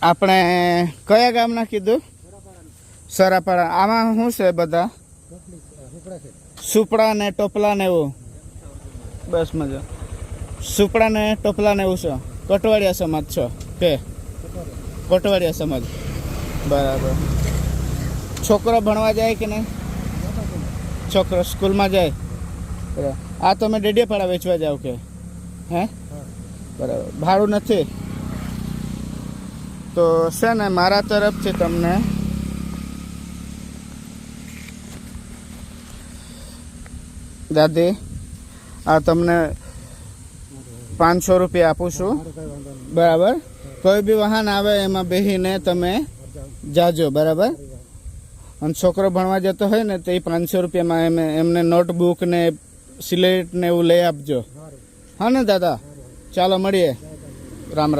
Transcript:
આપણે કયા ગામના કીધું? સરાપાડા. આમાં શું છે બધા? સુપડા ને ટોપલા ને એવું. બસ મજા. સુપડા ને ટોપલા ને એવું છે. કોટવાડિયા સમાજ છો કે? કોટવાડિયા સમાજ. બરાબર. છોકરો ભણવા જાય કે નહીં? છોકરો સ્કૂલમાં જાય. બરાબર. આ તમે ડેડિયાપાડા વેચવા જાવ કે? હે? બરાબર. ભાડું નથી તો છે ને મારા તરફથી તમને દાદી આ તમને 500 રૂપિયા આપું છું. બરાબર. કોઈ બી વાહન આવે એમાં બેસીને તમે જાજો. બરાબર. અને છોકરો ભણવા જતો હોય ને તો એ 500 રૂપિયામાં એમને નોટબુક ને સિલેટ ને એવું લઈ આપજો. હા ને દાદા? ચાલો મળીએ. રામ રામ.